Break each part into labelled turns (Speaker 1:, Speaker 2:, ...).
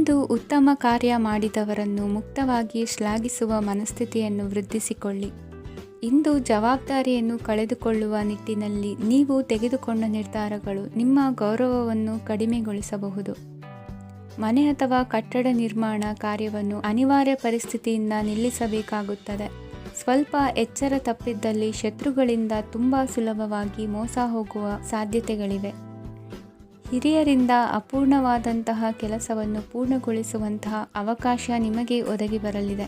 Speaker 1: ಇಂದು ಉತ್ತಮ ಕಾರ್ಯ ಮಾಡಿದವರನ್ನು ಮುಕ್ತವಾಗಿ ಶ್ಲಾಘಿಸುವ ಮನಸ್ಥಿತಿಯನ್ನು ವೃದ್ಧಿಸಿಕೊಳ್ಳಿ. ಇಂದು ಜವಾಬ್ದಾರಿಯನ್ನು ಕಳೆದುಕೊಳ್ಳುವ ನಿಟ್ಟಿನಲ್ಲಿ ನೀವು ತೆಗೆದುಕೊಂಡ ನಿರ್ಧಾರಗಳು ನಿಮ್ಮ ಗೌರವವನ್ನು ಕಡಿಮೆಗೊಳಿಸಬಹುದು. ಮನೆ ಅಥವಾ ಕಟ್ಟಡ ನಿರ್ಮಾಣ ಕಾರ್ಯವನ್ನು ಅನಿವಾರ್ಯ ಪರಿಸ್ಥಿತಿಯಿಂದ ನಿಲ್ಲಿಸಬೇಕಾಗುತ್ತದೆ. ಸ್ವಲ್ಪ ಎಚ್ಚರ ತಪ್ಪಿದ್ದಲ್ಲಿ ಶತ್ರುಗಳಿಂದ ತುಂಬ ಸುಲಭವಾಗಿ ಮೋಸ ಹೋಗುವ ಸಾಧ್ಯತೆಗಳಿವೆ. ಹಿರಿಯರಿಂದ ಅಪೂರ್ಣವಾದಂತಹ ಕೆಲಸವನ್ನು ಪೂರ್ಣಗೊಳಿಸುವಂತಹ ಅವಕಾಶ ನಿಮಗೆ ಒದಗಿ ಬರಲಿದೆ.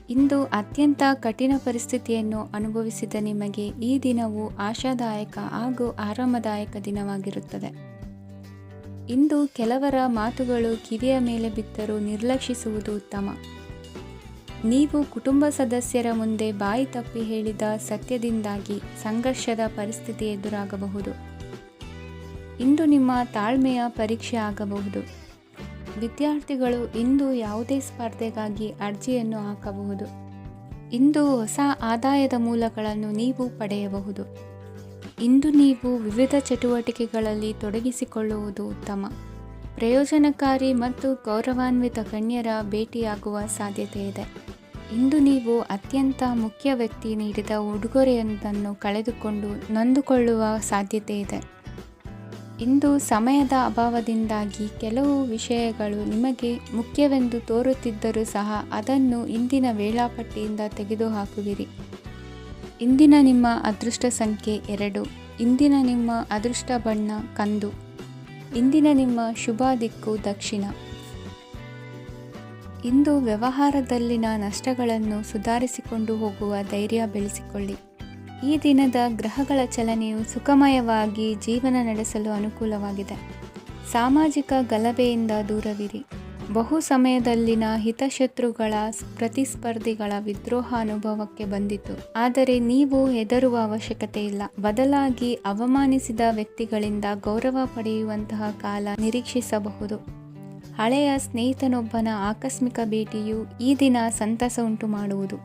Speaker 1: ಇಂದು ಅತ್ಯಂತ ಕಠಿಣ ಪರಿಸ್ಥಿತಿಯನ್ನು ಅನುಭವಿಸಿದ ನಿಮಗೆ ಈ ದಿನವು ಆಶಾದಾಯಕ ಹಾಗೂ ಆರಾಮದಾಯಕ ದಿನವಾಗಿರುತ್ತದೆ. ಇಂದು ಕೆಲವರ ಮಾತುಗಳು ಕಿವಿಯ ಮೇಲೆ ಬಿದ್ದರೂ ನಿರ್ಲಕ್ಷಿಸುವುದು ಉತ್ತಮ. ನೀವು ಕುಟುಂಬ ಸದಸ್ಯರ ಮುಂದೆ ಬಾಯಿ ತಪ್ಪಿ ಹೇಳಿದ ಸತ್ಯದಿಂದಾಗಿ ಸಂಘರ್ಷದ ಪರಿಸ್ಥಿತಿ ಎದುರಾಗಬಹುದು. ಇಂದು ನಿಮ್ಮ ತಾಳ್ಮೆಯ ಪರೀಕ್ಷೆ ಆಗಬಹುದು. ವಿದ್ಯಾರ್ಥಿಗಳು ಇಂದು ಯಾವುದೇ ಸ್ಪರ್ಧೆಗಾಗಿ ಅರ್ಜಿಯನ್ನು ಹಾಕಬಹುದು. ಇಂದು ಹೊಸ ಆದಾಯದ ಮೂಲಗಳನ್ನು ನೀವು ಪಡೆಯಬಹುದು. ಇಂದು ನೀವು ವಿವಿಧ ಚಟುವಟಿಕೆಗಳಲ್ಲಿ ತೊಡಗಿಸಿಕೊಳ್ಳುವುದು ಉತ್ತಮ. ಪ್ರಯೋಜನಕಾರಿ ಮತ್ತು ಗೌರವಾನ್ವಿತ ಗಣ್ಯರ ಭೇಟಿಯಾಗುವ ಸಾಧ್ಯತೆ ಇದೆ. ಇಂದು ನೀವು ಅತ್ಯಂತ ಮುಖ್ಯ ವ್ಯಕ್ತಿ ನೀಡಿದ ಉಡುಗೊರೆಯೊಂದನ್ನು ಕಳೆದುಕೊಂಡು ನೊಂದುಕೊಳ್ಳುವ ಸಾಧ್ಯತೆ ಇದೆ. ಇಂದು ಸಮಯದ ಅಭಾವದಿಂದಾಗಿ ಕೆಲವು ವಿಷಯಗಳು ನಿಮಗೆ ಮುಖ್ಯವೆಂದು ತೋರುತ್ತಿದ್ದರೂ ಸಹ ಅದನ್ನು ಇಂದಿನ ವೇಳಾಪಟ್ಟಿಯಿಂದ ತೆಗೆದುಹಾಕುವಿರಿ. ಇಂದಿನ ನಿಮ್ಮ ಅದೃಷ್ಟ ಸಂಖ್ಯೆ 2. ಇಂದಿನ ನಿಮ್ಮ ಅದೃಷ್ಟ ಬಣ್ಣ ಕಂದು. ಇಂದಿನ ನಿಮ್ಮ ಶುಭ ದಿಕ್ಕು ದಕ್ಷಿಣ. ಇಂದು ವ್ಯವಹಾರದಲ್ಲಿನ ನಷ್ಟಗಳನ್ನು ಸುಧಾರಿಸಿಕೊಂಡು ಹೋಗುವ ಧೈರ್ಯ ಬೆಳೆಸಿಕೊಳ್ಳಿ. ಈ ದಿನದ ಗ್ರಹಗಳ ಚಲನೆಯು ಸುಖಮಯವಾಗಿ ಜೀವನ ನಡೆಸಲು ಅನುಕೂಲವಾಗಿದೆ. ಸಾಮಾಜಿಕ ಗಲಭೆಯಿಂದ ದೂರವಿರಿ. ಬಹು ಸಮಯದಲ್ಲಿನ ಹಿತಶತ್ರುಗಳ ಪ್ರತಿಸ್ಪರ್ಧಿಗಳ ವಿದ್ರೋಹ ಅನುಭವಕ್ಕೆ ಬಂದಿತು. ಆದರೆ ನೀವು ಹೆದರುವ ಅವಶ್ಯಕತೆ ಇಲ್ಲ. ಬದಲಾಗಿ ಅವಮಾನಿಸಿದ ವ್ಯಕ್ತಿಗಳಿಂದ ಗೌರವ ಪಡೆಯುವಂತಹ ಕಾಲ ನಿರೀಕ್ಷಿಸಬಹುದು. ಹಳೆಯ ಸ್ನೇಹಿತನೊಬ್ಬನ ಆಕಸ್ಮಿಕ ಭೇಟಿಯು ಈ ದಿನ ಸಂತಸ ಉಂಟು ಮಾಡುವುದು.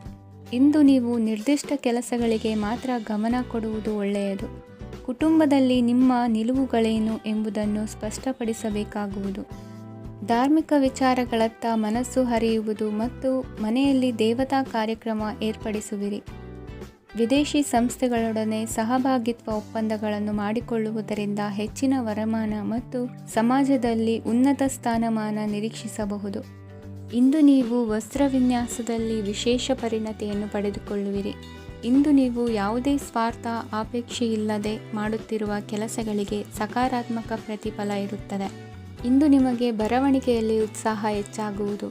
Speaker 1: ಇಂದು ನೀವು ನಿರ್ದಿಷ್ಟ ಕೆಲಸಗಳಿಗೆ ಮಾತ್ರ ಗಮನ ಕೊಡುವುದು ಒಳ್ಳೆಯದು. ಕುಟುಂಬದಲ್ಲಿ ನಿಮ್ಮ ನಿಲುವುಗಳೇನು ಎಂಬುದನ್ನು ಸ್ಪಷ್ಟಪಡಿಸಬೇಕಾಗುವುದು. ಧಾರ್ಮಿಕ ವಿಚಾರಗಳತ್ತ ಮನಸ್ಸು ಹರಿಯುವುದು ಮತ್ತು ಮನೆಯಲ್ಲಿ ದೇವತಾ ಕಾರ್ಯಕ್ರಮ ಏರ್ಪಡಿಸುವಿರಿ. ವಿದೇಶಿ ಸಂಸ್ಥೆಗಳೊಡನೆ ಸಹಭಾಗಿತ್ವ ಒಪ್ಪಂದಗಳನ್ನು ಮಾಡಿಕೊಳ್ಳುವುದರಿಂದ ಹೆಚ್ಚಿನ ವರಮಾನ ಮತ್ತು ಸಮಾಜದಲ್ಲಿ ಉನ್ನತ ಸ್ಥಾನಮಾನ ನಿರೀಕ್ಷಿಸಬಹುದು. ಇಂದು ನೀವು ವಸ್ತ್ರವಿನ್ಯಾಸದಲ್ಲಿ ವಿಶೇಷ ಪರಿಣತಿಯನ್ನು ಪಡೆದುಕೊಳ್ಳುವಿರಿ. ಇಂದು ನೀವು ಯಾವುದೇ ಸ್ವಾರ್ಥ ಅಪೇಕ್ಷೆಯಿಲ್ಲದೆ ಮಾಡುತ್ತಿರುವ ಕೆಲಸಗಳಿಗೆ ಸಕಾರಾತ್ಮಕ ಪ್ರತಿಫಲ ಇರುತ್ತದೆ. ಇಂದು ನಿಮಗೆ ಬರವಣಿಗೆಯಲ್ಲಿ ಉತ್ಸಾಹ ಹೆಚ್ಚಾಗುವುದು.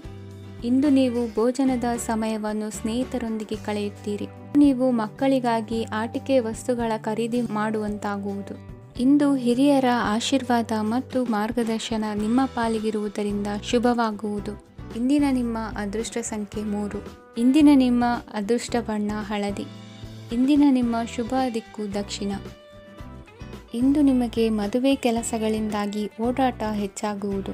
Speaker 1: ಇಂದು ನೀವು ಭೋಜನದ ಸಮಯವನ್ನು ಸ್ನೇಹಿತರೊಂದಿಗೆ ಕಳೆಯುತ್ತೀರಿ. ನೀವು ಮಕ್ಕಳಿಗಾಗಿ ಆಟಿಕೆ ವಸ್ತುಗಳ ಖರೀದಿ ಮಾಡುವಂತಾಗುವುದು. ಇಂದು ಹಿರಿಯರ ಆಶೀರ್ವಾದ ಮತ್ತು ಮಾರ್ಗದರ್ಶನ ನಿಮ್ಮ ಪಾಲಿಗಿರುವುದರಿಂದ ಶುಭವಾಗುವುದು. ಇಂದಿನ ನಿಮ್ಮ ಅದೃಷ್ಟ ಸಂಖ್ಯೆ 3. ಇಂದಿನ ನಿಮ್ಮ ಅದೃಷ್ಟ ಬಣ್ಣ ಹಳದಿ. ಇಂದಿನ ನಿಮ್ಮ ಶುಭ ದಿಕ್ಕು ದಕ್ಷಿಣ. ಇಂದು ನಿಮಗೆ ಮದುವೆ ಕೆಲಸಗಳಿಂದಾಗಿ ಓಡಾಟ ಹೆಚ್ಚಾಗುವುದು.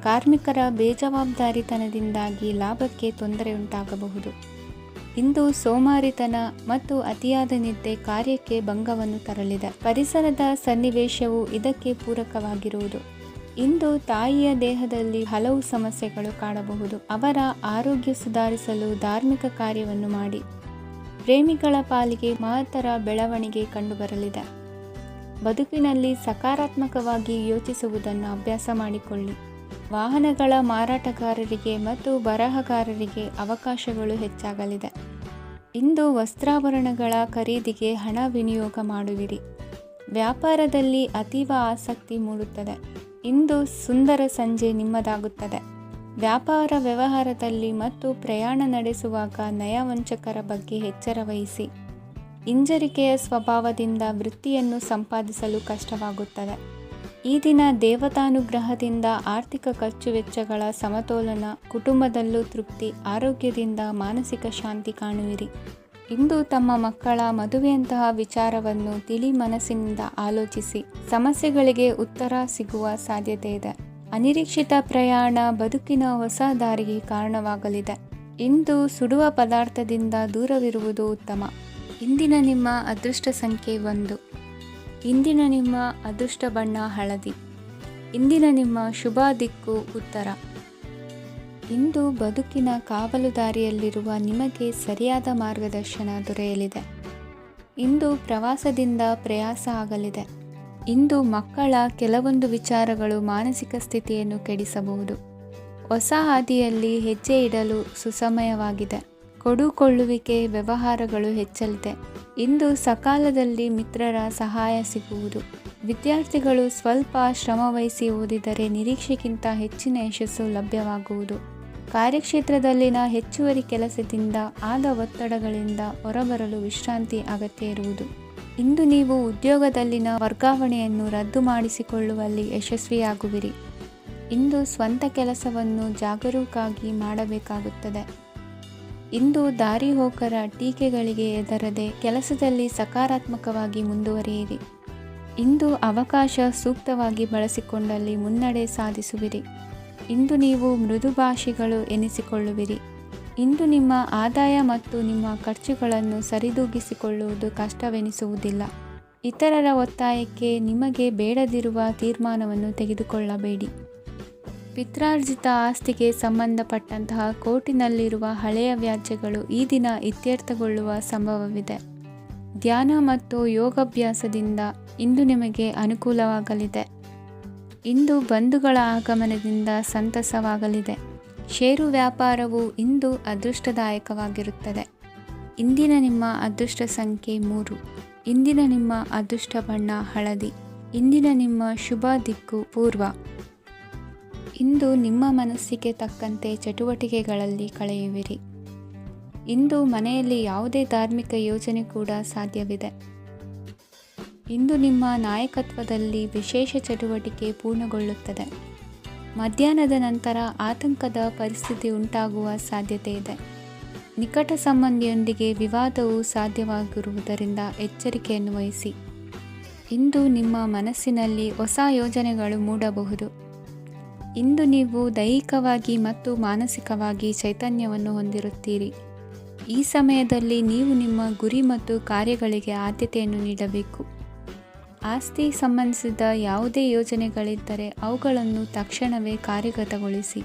Speaker 1: ಕಾರ್ಮಿಕರ ಬೇಜವಾಬ್ದಾರಿತನದಿಂದಾಗಿ ಲಾಭಕ್ಕೆ ತೊಂದರೆಯುಂಟಾಗಬಹುದು. ಇಂದು ಸೋಮಾರಿತನ ಮತ್ತು ಅತಿಯಾದ ನಿದ್ದೆ ಕಾರ್ಯಕ್ಕೆ ಭಂಗವನ್ನು ತರಲಿದೆ. ಪರಿಸರದ ಸನ್ನಿವೇಶವು ಇದಕ್ಕೆ ಪೂರಕವಾಗಿರುವುದು. ಇಂದು ತಾಯಿಯ ದೇಹದಲ್ಲಿ ಹಲವು ಸಮಸ್ಯೆಗಳು ಕಾಣಬಹುದು. ಅವರ ಆರೋಗ್ಯ ಸುಧಾರಿಸಲು ಧಾರ್ಮಿಕ ಕಾರ್ಯವನ್ನು ಮಾಡಿ. ಪ್ರೇಮಿಗಳ ಪಾಲಿಗೆ ಮಹತ್ತರ ಬೆಳವಣಿಗೆ ಕಂಡುಬರಲಿದೆ. ಬದುಕಿನಲ್ಲಿ ಸಕಾರಾತ್ಮಕವಾಗಿ ಯೋಚಿಸುವುದನ್ನು ಅಭ್ಯಾಸ ಮಾಡಿಕೊಳ್ಳಿ. ವಾಹನಗಳ ಮಾರಾಟಗಾರರಿಗೆ ಮತ್ತು ಬರಹಗಾರರಿಗೆ ಅವಕಾಶಗಳು ಹೆಚ್ಚಾಗಲಿದೆ. ಇಂದು ವಸ್ತ್ರಾಭರಣಗಳ ಖರೀದಿಗೆ ಹಣ ವಿನಿಯೋಗ ಮಾಡುವಿರಿ. ವ್ಯಾಪಾರದಲ್ಲಿ ಅತೀವ ಆಸಕ್ತಿ ಮೂಡುತ್ತದೆ. ಇಂದು ಸುಂದರ ಸಂಜೆ ನಿಮ್ಮದಾಗುತ್ತದೆ. ವ್ಯಾಪಾರ ವ್ಯವಹಾರದಲ್ಲಿ ಮತ್ತು ಪ್ರಯಾಣ ನಡೆಸುವಾಗ ನಯವಂಚಕರ ಬಗ್ಗೆ ಎಚ್ಚರ ವಹಿಸಿ. ಹಿಂಜರಿಕೆಯ ಸ್ವಭಾವದಿಂದ ವೃತ್ತಿಯನ್ನು ಸಂಪಾದಿಸಲು ಕಷ್ಟವಾಗುತ್ತದೆ. ಈ ದಿನ ದೇವತಾನುಗ್ರಹದಿಂದ ಆರ್ಥಿಕ ಖರ್ಚು ವೆಚ್ಚಗಳ ಸಮತೋಲನ, ಕುಟುಂಬದಲ್ಲೂ ತೃಪ್ತಿ, ಆರೋಗ್ಯದಿಂದ ಮಾನಸಿಕ ಶಾಂತಿ ಕಾಣುವಿರಿ. ಇಂದು ತಮ್ಮ ಮಕ್ಕಳ ಮದುವೆಯಂತಹ ವಿಚಾರವನ್ನು ತಿಳಿ ಮನಸ್ಸಿನಿಂದ ಆಲೋಚಿಸಿ ಸಮಸ್ಯೆಗಳಿಗೆ ಉತ್ತರ ಸಿಗುವ ಸಾಧ್ಯತೆ ಇದೆ. ಅನಿರೀಕ್ಷಿತ ಪ್ರಯಾಣ ಬದುಕಿನ ಹೊಸ ದಾರಿಗೆ ಕಾರಣವಾಗಲಿದೆ. ಇಂದು ಸುಡುವ ಪದಾರ್ಥದಿಂದ ದೂರವಿರುವುದು ಉತ್ತಮ. ಇಂದಿನ ನಿಮ್ಮ ಅದೃಷ್ಟ ಸಂಖ್ಯೆ 1. ಇಂದಿನ ನಿಮ್ಮ ಅದೃಷ್ಟ ಬಣ್ಣ ಹಳದಿ. ಇಂದಿನ ನಿಮ್ಮ ಶುಭ ದಿಕ್ಕು ಉತ್ತರ. ಇಂದು ಬದುಕಿನ ಕಾವಲುದಾರಿಯಲ್ಲಿರುವ ನಿಮಗೆ ಸರಿಯಾದ ಮಾರ್ಗದರ್ಶನ ದೊರೆಯಲಿದೆ. ಇಂದು ಪ್ರವಾಸದಿಂದ ಪ್ರಯಾಸ ಆಗಲಿದೆ. ಇಂದು ಮಕ್ಕಳ ಕೆಲವೊಂದು ವಿಚಾರಗಳು ಮಾನಸಿಕ ಸ್ಥಿತಿಯನ್ನು ಕೆಡಿಸಬಹುದು. ಹೊಸ ಹಾದಿಯಲ್ಲಿ ಹೆಜ್ಜೆ ಇಡಲು ಸುಸಮಯವಾಗಿದೆ. ಕೊಡುಕೊಳ್ಳುವಿಕೆ ವ್ಯವಹಾರಗಳು ಹೆಚ್ಚಲಿದೆ. ಇಂದು ಸಕಾಲದಲ್ಲಿ ಮಿತ್ರರ ಸಹಾಯ ಸಿಗುವುದು. ವಿದ್ಯಾರ್ಥಿಗಳು ಸ್ವಲ್ಪ ಶ್ರಮವಹಿಸಿ ಓದಿದರೆ ನಿರೀಕ್ಷೆಗಿಂತ ಹೆಚ್ಚಿನ ಯಶಸ್ಸು ಲಭ್ಯವಾಗುವುದು. ಕಾರ್ಯಕ್ಷೇತ್ರದಲ್ಲಿನ ಹೆಚ್ಚುವರಿ ಕೆಲಸದಿಂದ ಆದ ಒತ್ತಡಗಳಿಂದ ಹೊರಬರಲು ವಿಶ್ರಾಂತಿ ಅಗತ್ಯ ಇರುವುದು. ಇಂದು ನೀವು ಉದ್ಯೋಗದಲ್ಲಿನ ವರ್ಗಾವಣೆಯನ್ನು ರದ್ದು ಮಾಡಿಸಿಕೊಳ್ಳುವಲ್ಲಿ ಯಶಸ್ವಿಯಾಗುವಿರಿ. ಇಂದು ಸ್ವಂತ ಕೆಲಸವನ್ನು ಜಾಗರೂಕರಾಗಿ ಮಾಡಬೇಕಾಗುತ್ತದೆ. ಇಂದು ದಾರಿಹೋಕರ ಟೀಕೆಗಳಿಗೆ ಹೆದರದೆ ಕೆಲಸದಲ್ಲಿ ಸಕಾರಾತ್ಮಕವಾಗಿ ಮುಂದುವರಿಯಿರಿ. ಇಂದು ಅವಕಾಶ ಸೂಕ್ತವಾಗಿ ಬಳಸಿಕೊಂಡಲ್ಲಿ ಮುನ್ನಡೆ ಸಾಧಿಸುವಿರಿ. ಇಂದು ನೀವು ಮೃದುಭಾಷಿಗಳು ಎನಿಸಿಕೊಳ್ಳುವಿರಿ. ಇಂದು ನಿಮ್ಮ ಆದಾಯ ಮತ್ತು ನಿಮ್ಮ ಖರ್ಚುಗಳನ್ನು ಸರಿದೂಗಿಸಿಕೊಳ್ಳುವುದು ಕಷ್ಟವೆನಿಸುವುದಿಲ್ಲ. ಇತರರ ಒತ್ತಾಯಕ್ಕೆ ನಿಮಗೆ ಬೇಡದಿರುವ ತೀರ್ಮಾನವನ್ನು ತೆಗೆದುಕೊಳ್ಳಬೇಡಿ. ಪಿತ್ರಾರ್ಜಿತ ಆಸ್ತಿಗೆ ಸಂಬಂಧಪಟ್ಟಂತಹ ಕೋರ್ಟಿನಲ್ಲಿರುವ ಹಳೆಯ ವ್ಯಾಜ್ಯಗಳು ಈ ದಿನ ಇತ್ಯರ್ಥಗೊಳ್ಳುವ ಸಂಭವವಿದೆ. ಧ್ಯಾನ ಮತ್ತು ಯೋಗಾಭ್ಯಾಸದಿಂದ ಇಂದು ನಿಮಗೆ ಅನುಕೂಲವಾಗಲಿದೆ. ಇಂದು ಬಂಧುಗಳ ಆಗಮನದಿಂದ ಸಂತಸವಾಗಲಿದೆ. ಷೇರು ವ್ಯಾಪಾರವು ಇಂದು ಅದೃಷ್ಟದಾಯಕವಾಗಿರುತ್ತದೆ. ಇಂದಿನ ನಿಮ್ಮ ಅದೃಷ್ಟ ಸಂಖ್ಯೆ 3. ಇಂದಿನ ನಿಮ್ಮ ಅದೃಷ್ಟ ಬಣ್ಣ ಹಳದಿ. ಇಂದಿನ ನಿಮ್ಮ ಶುಭ ದಿಕ್ಕು ಪೂರ್ವ. ಇಂದು ನಿಮ್ಮ ಮನಸ್ಸಿಗೆ ತಕ್ಕಂತೆ ಚಟುವಟಿಕೆಗಳಲ್ಲಿ ಕಳೆಯುವಿರಿ. ಇಂದು ಮನೆಯಲ್ಲಿ ಯಾವುದೇ ಧಾರ್ಮಿಕ ಯೋಜನೆ ಕೂಡ ಸಾಧ್ಯವಿದೆ. ಇಂದು ನಿಮ್ಮ ನಾಯಕತ್ವದಲ್ಲಿ ವಿಶೇಷ ಚಟುವಟಿಕೆ ಪೂರ್ಣಗೊಳ್ಳುತ್ತದೆ. ಮಧ್ಯಾಹ್ನದ ನಂತರ ಆತಂಕದ ಪರಿಸ್ಥಿತಿ ಉಂಟಾಗುವ ಸಾಧ್ಯತೆ ಇದೆ. ನಿಕಟ ಸಂಬಂಧಿಯೊಂದಿಗೆ ವಿವಾದವು ಸಾಧ್ಯವಾಗಿರುವುದರಿಂದ ಎಚ್ಚರಿಕೆಯನ್ನು ವಹಿಸಿ. ಇಂದು ನಿಮ್ಮ ಮನಸ್ಸಿನಲ್ಲಿ ಹೊಸ ಯೋಜನೆಗಳು ಮೂಡಬಹುದು. ಇಂದು ನೀವು ದೈಹಿಕವಾಗಿ ಮತ್ತು ಮಾನಸಿಕವಾಗಿ ಚೈತನ್ಯವನ್ನು ಹೊಂದಿರುತ್ತೀರಿ. ಈ ಸಮಯದಲ್ಲಿ ನೀವು ನಿಮ್ಮ ಗುರಿ ಮತ್ತು ಕಾರ್ಯಗಳಿಗೆ ಆದ್ಯತೆಯನ್ನು ನೀಡಬೇಕು. ಆಸ್ತಿ ಸಂಬಂಧಿಸಿದ ಯಾವುದೇ ಯೋಜನೆಗಳಿದ್ದರೆ ಅವುಗಳನ್ನು ತಕ್ಷಣವೇ ಕಾರ್ಯಗತಗೊಳಿಸಿ.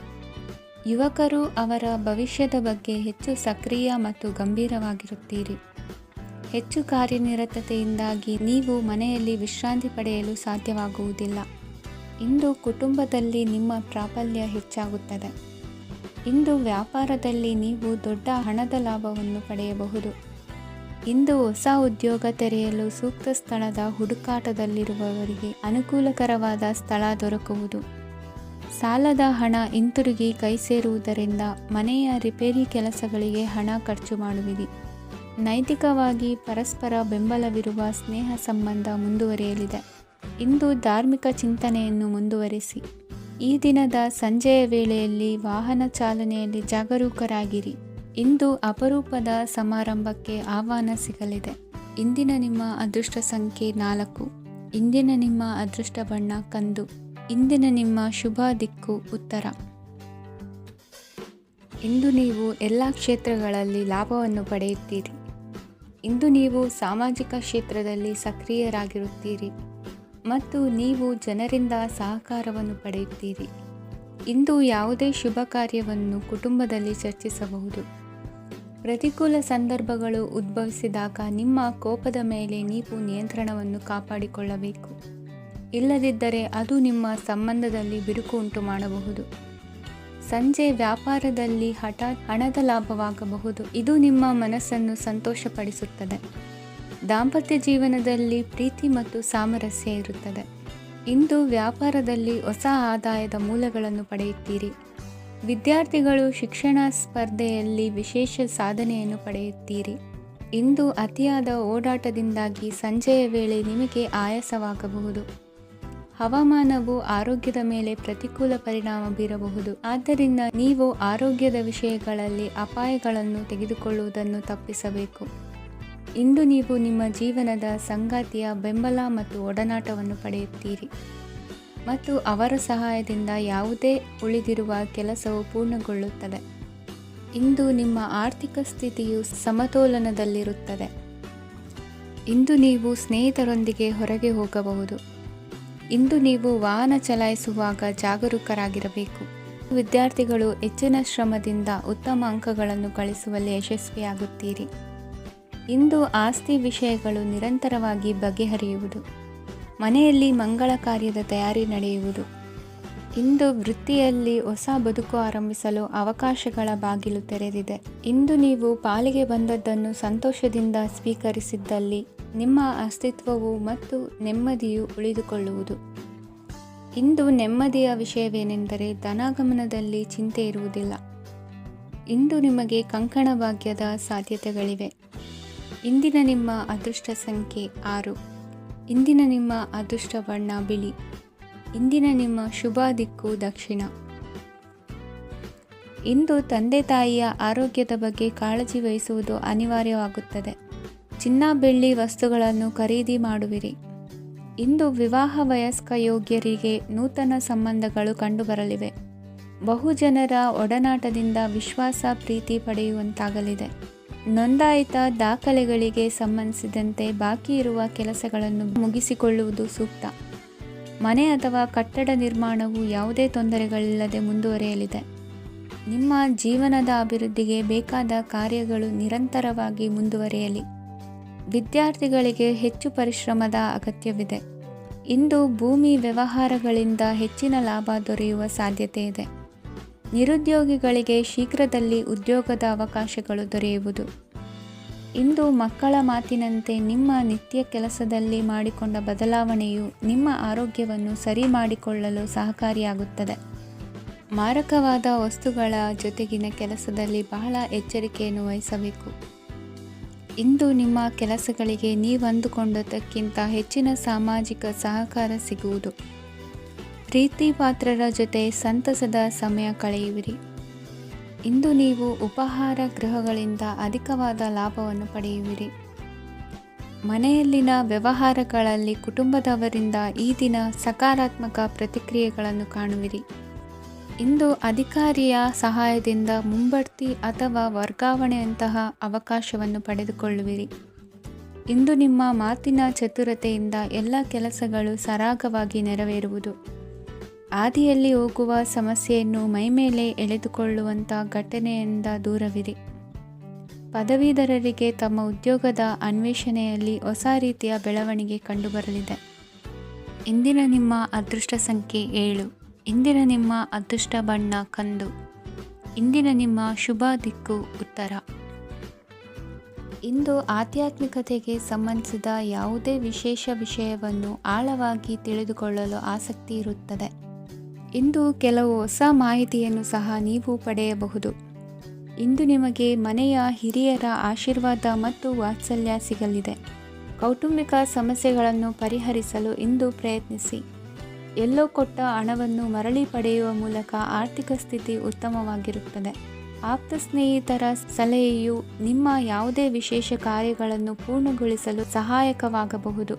Speaker 1: ಯುವಕರು ಅವರ ಭವಿಷ್ಯದ ಬಗ್ಗೆ ಹೆಚ್ಚು ಸಕ್ರಿಯ ಮತ್ತು ಗಂಭೀರವಾಗಿರುತ್ತೀರಿ. ಹೆಚ್ಚು ಕಾರ್ಯನಿರತತೆಯಿಂದಾಗಿ ನೀವು ಮನೆಯಲ್ಲಿ ವಿಶ್ರಾಂತಿ ಪಡೆಯಲು ಸಾಧ್ಯವಾಗುವುದಿಲ್ಲ. ಇಂದು ಕುಟುಂಬದಲ್ಲಿ ನಿಮ್ಮ ಪ್ರಾಬಲ್ಯ ಹೆಚ್ಚಾಗುತ್ತದೆ. ಇಂದು ವ್ಯಾಪಾರದಲ್ಲಿ ನೀವು ದೊಡ್ಡ ಹಣದ ಲಾಭವನ್ನು ಪಡೆಯಬಹುದು. ಇಂದು ಹೊಸ ಉದ್ಯೋಗ ತೆರೆಯಲು ಸೂಕ್ತ ಸ್ಥಳದ ಹುಡುಕಾಟದಲ್ಲಿರುವವರಿಗೆ ಅನುಕೂಲಕರವಾದ ಸ್ಥಳ ದೊರಕುವುದು. ಸಾಲದ ಹಣ ಹಿಂತಿರುಗಿ ಕೈ ಸೇರುವುದರಿಂದ ಮನೆಯ ರಿಪೇರಿ ಕೆಲಸಗಳಿಗೆ ಹಣ ಖರ್ಚು ಮಾಡುವಿರಿ. ನೈತಿಕವಾಗಿ ಪರಸ್ಪರ ಬೆಂಬಲವಿರುವ ಸ್ನೇಹ ಸಂಬಂಧ ಮುಂದುವರಿಯಲಿದೆ. ಇಂದು ಧಾರ್ಮಿಕ ಚಿಂತನೆಯನ್ನು ಮುಂದುವರಿಸಿ. ಈ ದಿನದ ಸಂಜೆಯ ವೇಳೆಯಲ್ಲಿ ವಾಹನ ಚಾಲನೆಯಲ್ಲಿ ಜಾಗರೂಕರಾಗಿರಿ. ಇಂದು ಅಪರೂಪದ ಸಮಾರಂಭಕ್ಕೆ ಆಹ್ವಾನ ಸಿಗಲಿದೆ. ಇಂದಿನ ನಿಮ್ಮ ಅದೃಷ್ಟ ಸಂಖ್ಯೆ 4. ಇಂದಿನ ನಿಮ್ಮ ಅದೃಷ್ಟ ಬಣ್ಣ ಕಂದು. ಇಂದಿನ ನಿಮ್ಮ ಶುಭ ದಿಕ್ಕು ಉತ್ತರ. ಇಂದು ನೀವು ಎಲ್ಲ ಕ್ಷೇತ್ರಗಳಲ್ಲಿ ಲಾಭವನ್ನು ಪಡೆಯುತ್ತೀರಿ. ಇಂದು ನೀವು ಸಾಮಾಜಿಕ ಕ್ಷೇತ್ರದಲ್ಲಿ ಸಕ್ರಿಯರಾಗಿರುತ್ತೀರಿ ಮತ್ತು ನೀವು ಜನರಿಂದ ಸಹಕಾರವನ್ನು ಪಡೆಯುತ್ತೀರಿ. ಇಂದು ಯಾವುದೇ ಶುಭ ಕಾರ್ಯವನ್ನು ಕುಟುಂಬದಲ್ಲಿ ಚರ್ಚಿಸಬಹುದು. ಪ್ರತಿಕೂಲ ಸಂದರ್ಭಗಳು ಉದ್ಭವಿಸಿದಾಗ ನಿಮ್ಮ ಕೋಪದ ಮೇಲೆ ನೀವು ನಿಯಂತ್ರಣವನ್ನು ಕಾಪಾಡಿಕೊಳ್ಳಬೇಕು. ಇಲ್ಲದಿದ್ದರೆ ಅದು ನಿಮ್ಮ ಸಂಬಂಧದಲ್ಲಿ ಬಿರುಕು ಉಂಟು ಮಾಡಬಹುದು. ಸಂಜೆ ವ್ಯಾಪಾರದಲ್ಲಿ ಹಠಾತ್ ಹಣದ ಲಾಭವಾಗಬಹುದು. ಇದು ನಿಮ್ಮ ಮನಸ್ಸನ್ನು ಸಂತೋಷಪಡಿಸುತ್ತದೆ. ದಾಂಪತ್ಯ ಜೀವನದಲ್ಲಿ ಪ್ರೀತಿ ಮತ್ತು ಸಾಮರಸ್ಯ ಇರುತ್ತದೆ. ಇಂದು ವ್ಯಾಪಾರದಲ್ಲಿ ಹೊಸ ಆದಾಯದ ಮೂಲಗಳನ್ನು ಪಡೆಯುತ್ತೀರಿ. ವಿದ್ಯಾರ್ಥಿಗಳು ಶಿಕ್ಷಣ ಸ್ಪರ್ಧೆಯಲ್ಲಿ ವಿಶೇಷ ಸಾಧನೆಯನ್ನು ಪಡೆಯುತ್ತೀರಿ. ಇಂದು ಅತಿಯಾದ ಓಡಾಟದಿಂದಾಗಿ ಸಂಜೆಯ ವೇಳೆ ನಿಮಗೆ ಆಯಾಸವಾಗಬಹುದು. ಹವಾಮಾನವು ಆರೋಗ್ಯದ ಮೇಲೆ ಪ್ರತಿಕೂಲ ಪರಿಣಾಮ ಬೀರಬಹುದು. ಆದ್ದರಿಂದ ನೀವು ಆರೋಗ್ಯದ ವಿಷಯಗಳಲ್ಲಿ ಅಪಾಯಗಳನ್ನು ತೆಗೆದುಕೊಳ್ಳುವುದನ್ನು ತಪ್ಪಿಸಬೇಕು. ಇಂದು ನೀವು ನಿಮ್ಮ ಜೀವನದ ಸಂಗಾತಿಯ ಬೆಂಬಲ ಮತ್ತು ಒಡನಾಟವನ್ನು ಪಡೆಯುತ್ತೀರಿ ಮತ್ತು ಅವರ ಸಹಾಯದಿಂದ ಯಾವುದೇ ಉಳಿದಿರುವ ಕೆಲಸವು ಪೂರ್ಣಗೊಳ್ಳುತ್ತದೆ. ಇಂದು ನಿಮ್ಮ ಆರ್ಥಿಕ ಸ್ಥಿತಿಯು ಸಮತೋಲನದಲ್ಲಿರುತ್ತದೆ. ಇಂದು ನೀವು ಸ್ನೇಹಿತರೊಂದಿಗೆ ಹೊರಗೆ ಹೋಗಬಹುದು. ಇಂದು ನೀವು ವಾಹನ ಚಲಾಯಿಸುವಾಗ ಜಾಗರೂಕರಾಗಿರಬೇಕು. ವಿದ್ಯಾರ್ಥಿಗಳು ಹೆಚ್ಚಿನ ಶ್ರಮದಿಂದ ಉತ್ತಮ ಅಂಕಗಳನ್ನು ಗಳಿಸುವಲ್ಲಿ ಯಶಸ್ವಿಯಾಗುತ್ತೀರಿ. ಇಂದು ಆಸ್ತಿ ವಿಷಯಗಳು ನಿರಂತರವಾಗಿ ಬಗೆಹರಿಯುವುದು. ಮನೆಯಲ್ಲಿ ಮಂಗಳ ಕಾರ್ಯದ ತಯಾರಿ ನಡೆಯುವುದು. ಇಂದು ವೃತ್ತಿಯಲ್ಲಿ ಹೊಸ ಬದುಕು ಆರಂಭಿಸಲು ಅವಕಾಶಗಳ ಬಾಗಿಲು ತೆರೆದಿದೆ. ಇಂದು ನೀವು ಪಾಲಿಗೆ ಬಂದದ್ದನ್ನು ಸಂತೋಷದಿಂದ ಸ್ವೀಕರಿಸಿದ್ದಲ್ಲಿ ನಿಮ್ಮ ಅಸ್ತಿತ್ವವು ಮತ್ತು ನೆಮ್ಮದಿಯು ಉಳಿದುಕೊಳ್ಳುವುದು. ಇಂದು ನೆಮ್ಮದಿಯ ವಿಷಯವೇನೆಂದರೆ ಧನಾಗಮನದಲ್ಲಿ ಚಿಂತೆ ಇರುವುದಿಲ್ಲ. ಇಂದು ನಿಮಗೆ ಕಂಕಣ ಭಾಗ್ಯದ ಸಾಧ್ಯತೆಗಳಿವೆ. ಇಂದಿನ ನಿಮ್ಮ ಅದೃಷ್ಟ ಸಂಖ್ಯೆ 6. ಇಂದಿನ ನಿಮ್ಮ ಅದೃಷ್ಟ ಬಣ್ಣ ಬಿಳಿ. ಇಂದಿನ ನಿಮ್ಮ ಶುಭ ದಿಕ್ಕು ದಕ್ಷಿಣ. ಇಂದು ತಂದೆ ತಾಯಿಯ ಆರೋಗ್ಯದ ಬಗ್ಗೆ ಕಾಳಜಿ ವಹಿಸುವುದು ಅನಿವಾರ್ಯವಾಗುತ್ತದೆ. ಚಿನ್ನ ಬೆಳ್ಳಿ ವಸ್ತುಗಳನ್ನು ಖರೀದಿ ಮಾಡುವಿರಿ. ಇಂದು ವಿವಾಹ ವಯಸ್ಕ ಯೋಗ್ಯರಿಗೆ ನೂತನ ಸಂಬಂಧಗಳು ಕಂಡುಬರಲಿವೆ. ಬಹುಜನರ ಒಡನಾಟದಿಂದ ವಿಶ್ವಾಸ ಪ್ರೀತಿ ಪಡೆಯುವಂತಾಗಲಿದೆ. ನೋಂದಾಯಿತ ದಾಖಲೆಗಳಿಗೆ ಸಂಬಂಧಿಸಿದಂತೆ ಬಾಕಿ ಇರುವ ಕೆಲಸಗಳನ್ನು ಮುಗಿಸಿಕೊಳ್ಳುವುದು ಸೂಕ್ತ. ಮನೆ ಅಥವಾ ಕಟ್ಟಡ ನಿರ್ಮಾಣವು ಯಾವುದೇ ತೊಂದರೆಗಳಿಲ್ಲದೆ ಮುಂದುವರಿಯಲಿದೆ. ನಿಮ್ಮ ಜೀವನದ ಅಭಿವೃದ್ಧಿಗೆ ಬೇಕಾದ ಕಾರ್ಯಗಳು ನಿರಂತರವಾಗಿ ಮುಂದುವರಿಯಲಿ. ವಿದ್ಯಾರ್ಥಿಗಳಿಗೆ ಹೆಚ್ಚು ಪರಿಶ್ರಮದ ಅಗತ್ಯವಿದೆ. ಇಂದು ಭೂಮಿ ವ್ಯವಹಾರಗಳಿಂದ ಹೆಚ್ಚಿನ ಲಾಭ ದೊರೆಯುವ ಸಾಧ್ಯತೆ ಇದೆ. ನಿರುದ್ಯೋಗಿಗಳಿಗೆ ಶೀಘ್ರದಲ್ಲಿ ಉದ್ಯೋಗದ ಅವಕಾಶಗಳು ದೊರೆಯುವುದು. ಇಂದು ಮಕ್ಕಳ ಮಾತಿನಂತೆ ನಿಮ್ಮ ನಿತ್ಯ ಕೆಲಸದಲ್ಲಿ ಮಾಡಿಕೊಂಡ ಬದಲಾವಣೆಯು ನಿಮ್ಮ ಆರೋಗ್ಯವನ್ನು ಸರಿ ಮಾಡಿಕೊಳ್ಳಲು ಸಹಕಾರಿಯಾಗುತ್ತದೆ. ಮಾರಕವಾದ ವಸ್ತುಗಳ ಜೊತೆಗಿನ ಕೆಲಸದಲ್ಲಿ ಬಹಳ ಎಚ್ಚರಿಕೆಯನ್ನು ವಹಿಸಬೇಕು. ಇಂದು ನಿಮ್ಮ ಕೆಲಸಗಳಿಗೆ ನೀವು ಅಂದುಕೊಂಡದ್ದಕ್ಕಿಂತ ಹೆಚ್ಚಿನ ಸಾಮಾಜಿಕ ಸಹಕಾರ ಸಿಗುವುದು. ಪ್ರೀತಿ ಪಾತ್ರರ ಜೊತೆ ಸಂತಸದ ಸಮಯ ಕಳೆಯುವಿರಿ. ಇಂದು ನೀವು ಉಪಹಾರ ಗೃಹಗಳಿಂದ ಅಧಿಕವಾದ ಲಾಭವನ್ನು ಪಡೆಯುವಿರಿ. ಮನೆಯಲ್ಲಿನ ವ್ಯವಹಾರಗಳಲ್ಲಿ ಕುಟುಂಬದವರಿಂದ ಈ ದಿನ ಸಕಾರಾತ್ಮಕ ಪ್ರತಿಕ್ರಿಯೆಗಳನ್ನು ಕಾಣುವಿರಿ. ಇಂದು ಅಧಿಕಾರಿಯ ಸಹಾಯದಿಂದ ಮುಂಬಡ್ತಿ ಅಥವಾ ವರ್ಗಾವಣೆಯಂತಹ ಅವಕಾಶವನ್ನು ಪಡೆದುಕೊಳ್ಳುವಿರಿ. ಇಂದು ನಿಮ್ಮ ಮಾತಿನ ಚತುರತೆಯಿಂದ ಎಲ್ಲ ಕೆಲಸಗಳು ಸರಾಗವಾಗಿ ನೆರವೇರುವುದು. ಹಾದಿಯಲ್ಲಿ ಹೋಗುವ ಸಮಸ್ಯೆಯನ್ನು ಮೈಮೇಲೆ ಎಳೆದುಕೊಳ್ಳುವಂಥ ಘಟನೆಯಿಂದ ದೂರವಿರಿ. ಪದವೀಧರರಿಗೆ ತಮ್ಮ ಉದ್ಯೋಗದ ಅನ್ವೇಷಣೆಯಲ್ಲಿ ಹೊಸ ರೀತಿಯ ಬೆಳವಣಿಗೆ ಕಂಡುಬರಲಿದೆ. ಇಂದಿನ ನಿಮ್ಮ ಅದೃಷ್ಟ ಸಂಖ್ಯೆ 7. ಇಂದಿನ ನಿಮ್ಮ ಅದೃಷ್ಟ ಬಣ್ಣ ಕಂದು. ಇಂದಿನ ನಿಮ್ಮ ಶುಭ ದಿಕ್ಕು ಉತ್ತರ. ಇಂದು ಆಧ್ಯಾತ್ಮಿಕತೆಗೆ ಸಂಬಂಧಿಸಿದ ಯಾವುದೇ ವಿಶೇಷ ವಿಷಯವನ್ನು ಆಳವಾಗಿ ತಿಳಿದುಕೊಳ್ಳಲು ಆಸಕ್ತಿ ಇರುತ್ತದೆ. ಇಂದು ಕೆಲವು ಹೊಸ ಮಾಹಿತಿಯನ್ನು ಸಹ ನೀವು ಪಡೆಯಬಹುದು. ಇಂದು ನಿಮಗೆ ಮನೆಯ ಹಿರಿಯರ ಆಶೀರ್ವಾದ ಮತ್ತು ವಾತ್ಸಲ್ಯ ಸಿಗಲಿದೆ. ಕೌಟುಂಬಿಕ ಸಮಸ್ಯೆಗಳನ್ನು ಪರಿಹರಿಸಲು ಇಂದು ಪ್ರಯತ್ನಿಸಿ. ಎಲ್ಲೋ ಕೊಟ್ಟ ಹಣವನ್ನು ಮರಳಿ ಪಡೆಯುವ ಮೂಲಕ ಆರ್ಥಿಕ ಸ್ಥಿತಿ ಉತ್ತಮವಾಗಿರುತ್ತದೆ. ಆಪ್ತ ಸ್ನೇಹಿತರ ಸಲಹೆಯು ನಿಮ್ಮ ಯಾವುದೇ ವಿಶೇಷ ಕಾರ್ಯಗಳನ್ನು ಪೂರ್ಣಗೊಳಿಸಲು ಸಹಾಯಕವಾಗಬಹುದು.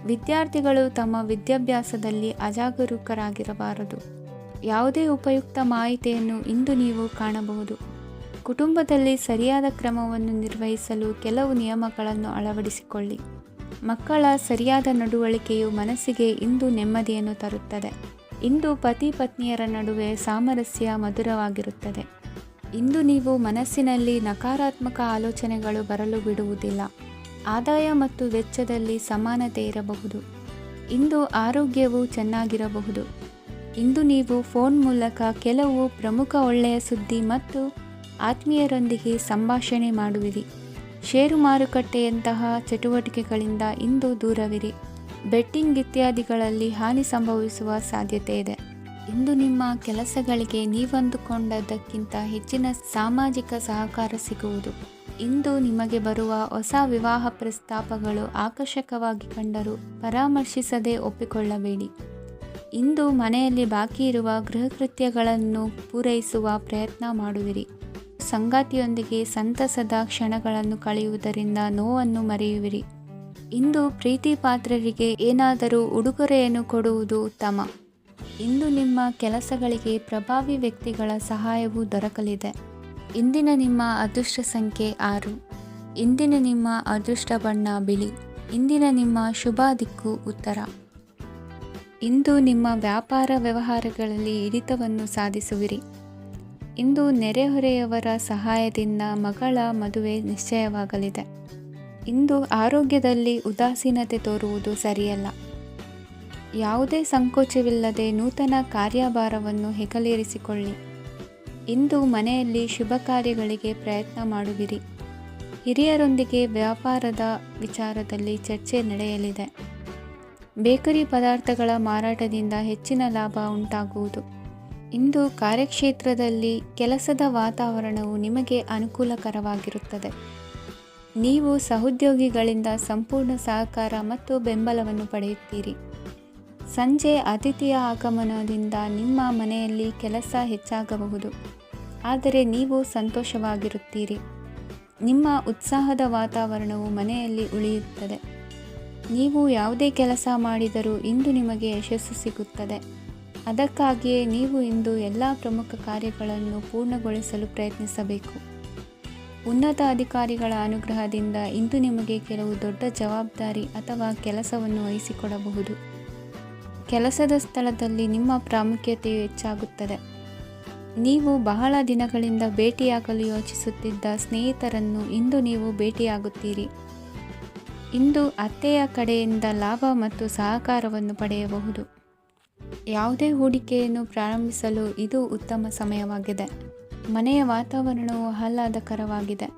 Speaker 1: ವಿದ್ಯಾರ್ಥಿಗಳು ತಮ್ಮ ವಿದ್ಯಾಭ್ಯಾಸದಲ್ಲಿ ಅಜಾಗರೂಕರಾಗಿರಬಾರದು. ಯಾವುದೇ ಉಪಯುಕ್ತ ಮಾಹಿತಿಯನ್ನು ಇಂದು ನೀವು ಕಾಣಬಹುದು. ಕುಟುಂಬದಲ್ಲಿ ಸರಿಯಾದ ಕ್ರಮವನ್ನು ನಿರ್ವಹಿಸಲು ಕೆಲವು ನಿಯಮಗಳನ್ನು ಅಳವಡಿಸಿಕೊಳ್ಳಿ. ಮಕ್ಕಳ ಸರಿಯಾದ ನಡವಳಿಕೆಯು ಮನಸ್ಸಿಗೆ ಇಂದು ನೆಮ್ಮದಿಯನ್ನು ತರುತ್ತದೆ. ಇಂದು ಪತಿ ಪತ್ನಿಯರ ನಡುವೆ ಸಾಮರಸ್ಯ ಮಧುರವಾಗಿರುತ್ತದೆ. ಇಂದು ನೀವು ಮನಸ್ಸಿನಲ್ಲಿ ನಕಾರಾತ್ಮಕ ಆಲೋಚನೆಗಳು ಬರಲು ಬಿಡುವುದಿಲ್ಲ. ಆದಾಯ ಮತ್ತು ವೆಚ್ಚದಲ್ಲಿ ಸಮಾನತೆ ಇರಬಹುದು. ಇಂದು ಆರೋಗ್ಯವು ಚೆನ್ನಾಗಿರಬಹುದು. ಇಂದು ನೀವು ಫೋನ್ ಮೂಲಕ ಕೆಲವು ಪ್ರಮುಖ ಒಳ್ಳೆಯ ಸುದ್ದಿ ಮತ್ತು ಆತ್ಮೀಯರೊಂದಿಗೆ ಸಂಭಾಷಣೆ ಮಾಡುವಿರಿ. ಷೇರು ಮಾರುಕಟ್ಟೆಯಂತಹ ಚಟುವಟಿಕೆಗಳಿಂದ ಇಂದು ದೂರವಿರಿ. ಬೆಟ್ಟಿಂಗ್ ಇತ್ಯಾದಿಗಳಲ್ಲಿ ಹಾನಿ ಸಂಭವಿಸುವ ಸಾಧ್ಯತೆ ಇದೆ. ಇಂದು ನಿಮ್ಮ ಕೆಲಸಗಳಿಗೆ ನೀವಂದುಕೊಂಡದ್ದಕ್ಕಿಂತ ಹೆಚ್ಚಿನ ಸಾಮಾಜಿಕ ಸಹಕಾರ ಸಿಗುವುದು. ಇಂದು ನಿಮಗೆ ಬರುವ ಹೊಸ ವಿವಾಹ ಪ್ರಸ್ತಾಪಗಳು ಆಕರ್ಷಕವಾಗಿ ಕಂಡರೂ ಪರಾಮರ್ಶಿಸದೆ ಒಪ್ಪಿಕೊಳ್ಳಬೇಡಿ. ಇಂದು ಮನೆಯಲ್ಲಿ ಬಾಕಿ ಇರುವ ಗೃಹಕೃತ್ಯಗಳನ್ನು ಪೂರೈಸುವ ಪ್ರಯತ್ನ ಮಾಡುವಿರಿ. ಸಂಗಾತಿಯೊಂದಿಗೆ ಸಂತಸದ ಕ್ಷಣಗಳನ್ನು ಕಳೆಯುವುದರಿಂದ ನೋವನ್ನು ಮರೆಯುವಿರಿ. ಇಂದು ಪ್ರೀತಿ ಪಾತ್ರರಿಗೆ ಏನಾದರೂ ಉಡುಗೊರೆಯನ್ನು ಕೊಡುವುದು ಉತ್ತಮ. ಇಂದು ನಿಮ್ಮ ಕೆಲಸಗಳಿಗೆ ಪ್ರಭಾವಿ ವ್ಯಕ್ತಿಗಳ ಸಹಾಯವು ದೊರಕಲಿದೆ. ಇಂದಿನ ನಿಮ್ಮ ಅದೃಷ್ಟ ಸಂಖ್ಯೆ 6. ಇಂದಿನ ನಿಮ್ಮ ಅದೃಷ್ಟ ಬಣ್ಣ ಬಿಳಿ. ಇಂದಿನ ನಿಮ್ಮ ಶುಭ ದಿಕ್ಕು ಉತ್ತರ. ಇಂದು ನಿಮ್ಮ ವ್ಯಾಪಾರ ವ್ಯವಹಾರಗಳಲ್ಲಿ ಹಿಡಿತವನ್ನು ಸಾಧಿಸುವಿರಿ. ಇಂದು ನೆರೆಹೊರೆಯವರ ಸಹಾಯದಿಂದ ಮಗಳ ಮದುವೆ ನಿಶ್ಚಯವಾಗಲಿದೆ. ಇಂದು ಆರೋಗ್ಯದಲ್ಲಿ ಉದಾಸೀನತೆ ತೋರುವುದು ಸರಿಯಲ್ಲ. ಯಾವುದೇ ಸಂಕೋಚವಿಲ್ಲದೆ ನೂತನ ಕಾರ್ಯಭಾರವನ್ನು ಹೆಗಲೇರಿಸಿಕೊಳ್ಳಿ. ಇಂದು ಮನೆಯಲ್ಲಿ ಶುಭ ಕಾರ್ಯಗಳಿಗೆ ಪ್ರಯತ್ನ ಮಾಡುವಿರಿ. ಹಿರಿಯರೊಂದಿಗೆ ವ್ಯಾಪಾರದ ವಿಚಾರದಲ್ಲಿ ಚರ್ಚೆ ನಡೆಯಲಿದೆ. ಬೇಕರಿ ಪದಾರ್ಥಗಳ ಮಾರಾಟದಿಂದ ಹೆಚ್ಚಿನ ಲಾಭ ಉಂಟಾಗುವುದು. ಇಂದು ಕಾರ್ಯಕ್ಷೇತ್ರದಲ್ಲಿ ಕೆಲಸದ ವಾತಾವರಣವು ನಿಮಗೆ ಅನುಕೂಲಕರವಾಗಿರುತ್ತದೆ. ನೀವು ಸಹೋದ್ಯೋಗಿಗಳಿಂದ ಸಂಪೂರ್ಣ ಸಹಕಾರ ಮತ್ತು ಬೆಂಬಲವನ್ನು ಪಡೆಯುತ್ತೀರಿ. ಸಂಜೆ ಅತಿಥಿಯ ಆಗಮನದಿಂದ ನಿಮ್ಮ ಮನೆಯಲ್ಲಿ ಕೆಲಸ ಹೆಚ್ಚಾಗಬಹುದು, ಆದರೆ ನೀವು ಸಂತೋಷವಾಗಿರುತ್ತೀರಿ. ನಿಮ್ಮ ಉತ್ಸಾಹದ ವಾತಾವರಣವು ಮನೆಯಲ್ಲಿ ಉಳಿಯುತ್ತದೆ. ನೀವು ಯಾವುದೇ ಕೆಲಸ ಮಾಡಿದರೂ ಇಂದು ನಿಮಗೆ ಯಶಸ್ಸು ಸಿಗುತ್ತದೆ. ಅದಕ್ಕಾಗಿಯೇ ನೀವು ಇಂದು ಎಲ್ಲ ಪ್ರಮುಖ ಕಾರ್ಯಗಳನ್ನು ಪೂರ್ಣಗೊಳಿಸಲು ಪ್ರಯತ್ನಿಸಬೇಕು. ಉನ್ನತ ಅಧಿಕಾರಿಗಳ ಅನುಗ್ರಹದಿಂದ ಇಂದು ನಿಮಗೆ ಕೆಲವು ದೊಡ್ಡ ಜವಾಬ್ದಾರಿ ಅಥವಾ ಕೆಲಸವನ್ನು ವಹಿಸಿಕೊಡಬಹುದು. ಕೆಲಸದ ಸ್ಥಳದಲ್ಲಿ ನಿಮ್ಮ ಪ್ರಾಮುಖ್ಯತೆಯು ಹೆಚ್ಚಾಗುತ್ತದೆ. ನೀವು ಬಹಳ ದಿನಗಳಿಂದ ಭೇಟಿಯಾಗಲು ಯೋಚಿಸುತ್ತಿದ್ದ ಸ್ನೇಹಿತರನ್ನು ಇಂದು ನೀವು ಭೇಟಿಯಾಗುತ್ತೀರಿ. ಇಂದು ಅತ್ತೆಯ ಕಡೆಯಿಂದ ಲಾಭ ಮತ್ತು ಸಹಕಾರವನ್ನು ಪಡೆಯಬಹುದು. ಯಾವುದೇ ಹೂಡಿಕೆಯನ್ನು ಪ್ರಾರಂಭಿಸಲು ಇದು ಉತ್ತಮ ಸಮಯವಾಗಿದೆ. ಮನೆಯ ವಾತಾವರಣವು ಆಹ್ಲಾದಕರವಾಗಿದೆ.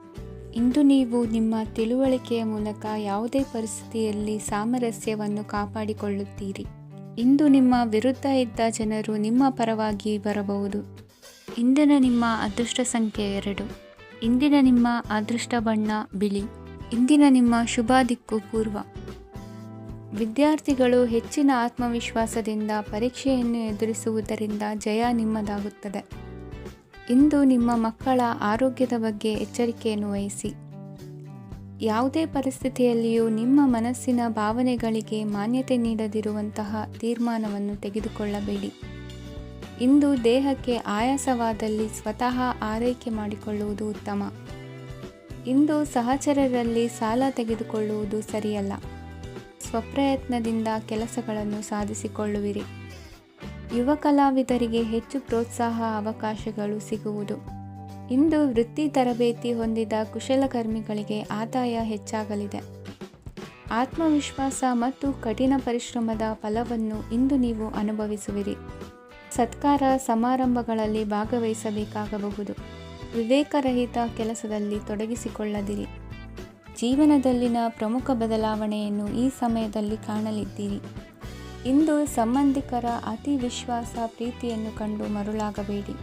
Speaker 1: ಇಂದು ನೀವು ನಿಮ್ಮ ತಿಳುವಳಿಕೆಯ ಮೂಲಕ ಯಾವುದೇ ಪರಿಸ್ಥಿತಿಯಲ್ಲಿ ಸಾಮರಸ್ಯವನ್ನು ಕಾಪಾಡಿಕೊಳ್ಳುತ್ತೀರಿ. ಇಂದು ನಿಮ್ಮ ವಿರುದ್ಧ ಇದ್ದ ಜನರು ನಿಮ್ಮ ಪರವಾಗಿ ಬರಬಹುದು. ಇಂದಿನ ನಿಮ್ಮ ಅದೃಷ್ಟ ಸಂಖ್ಯೆ 2. ಇಂದಿನ ನಿಮ್ಮ ಅದೃಷ್ಟ ಬಣ್ಣ ಬಿಳಿ. ಇಂದಿನ ನಿಮ್ಮ ಶುಭ ದಿಕ್ಕು ಪೂರ್ವ. ವಿದ್ಯಾರ್ಥಿಗಳು ಹೆಚ್ಚಿನ ಆತ್ಮವಿಶ್ವಾಸದಿಂದ ಪರೀಕ್ಷೆಯನ್ನು ಎದುರಿಸುವುದರಿಂದ ಜಯ ನಿಮ್ಮದಾಗುತ್ತದೆ. ಇಂದು ನಿಮ್ಮ ಮಕ್ಕಳ ಆರೋಗ್ಯದ ಬಗ್ಗೆ ಎಚ್ಚರಿಕೆಯನ್ನು ವಹಿಸಿ. ಯಾವುದೇ ಪರಿಸ್ಥಿತಿಯಲ್ಲಿಯೂ ನಿಮ್ಮ ಮನಸ್ಸಿನ ಭಾವನೆಗಳಿಗೆ ಮಾನ್ಯತೆ ನೀಡದಿರುವಂತಹ ತೀರ್ಮಾನವನ್ನು ತೆಗೆದುಕೊಳ್ಳಬೇಡಿ. ಇಂದು ದೇಹಕ್ಕೆ ಆಯಾಸವಾದಲ್ಲಿ ಸ್ವತಃ ಆರೈಕೆ ಮಾಡಿಕೊಳ್ಳುವುದು ಉತ್ತಮ. ಇಂದು ಸಹಚರರಲ್ಲಿ ಸಾಲ ತೆಗೆದುಕೊಳ್ಳುವುದು ಸರಿಯಲ್ಲ. ಸ್ವಪ್ರಯತ್ನದಿಂದ ಕೆಲಸಗಳನ್ನು ಸಾಧಿಸಿಕೊಳ್ಳುವಿರಿ. ಯುವ ಕಲಾವಿದರಿಗೆ ಹೆಚ್ಚು ಪ್ರೋತ್ಸಾಹ ಅವಕಾಶಗಳು ಸಿಗುವುದು. ಇಂದು ವೃತ್ತಿ ತರಬೇತಿ ಹೊಂದಿದ ಕುಶಲಕರ್ಮಿಗಳಿಗೆ ಆದಾಯ ಹೆಚ್ಚಾಗಲಿದೆ. ಆತ್ಮವಿಶ್ವಾಸ ಮತ್ತು ಕಠಿಣ ಪರಿಶ್ರಮದ ಫಲವನ್ನು ಇಂದು ನೀವು ಅನುಭವಿಸುವಿರಿ. ಸತ್ಕಾರ ಸಮಾರಂಭಗಳಲ್ಲಿ ಭಾಗವಹಿಸಬೇಕಾಗಬಹುದು. ವಿವೇಕರಹಿತ ಕೆಲಸದಲ್ಲಿ ತೊಡಗಿಸಿಕೊಳ್ಳದಿರಿ. ಜೀವನದಲ್ಲಿನ ಪ್ರಮುಖ ಬದಲಾವಣೆಯನ್ನು ಈ ಸಮಯದಲ್ಲಿ ಕಾಣಲಿದ್ದೀರಿ. ಇಂದು ಸಂಬಂಧಿಕರ ಅತಿ ವಿಶ್ವಾಸ ಪ್ರೀತಿಯನ್ನು ಕಂಡು ಮರುಳಾಗಬೇಡಿ.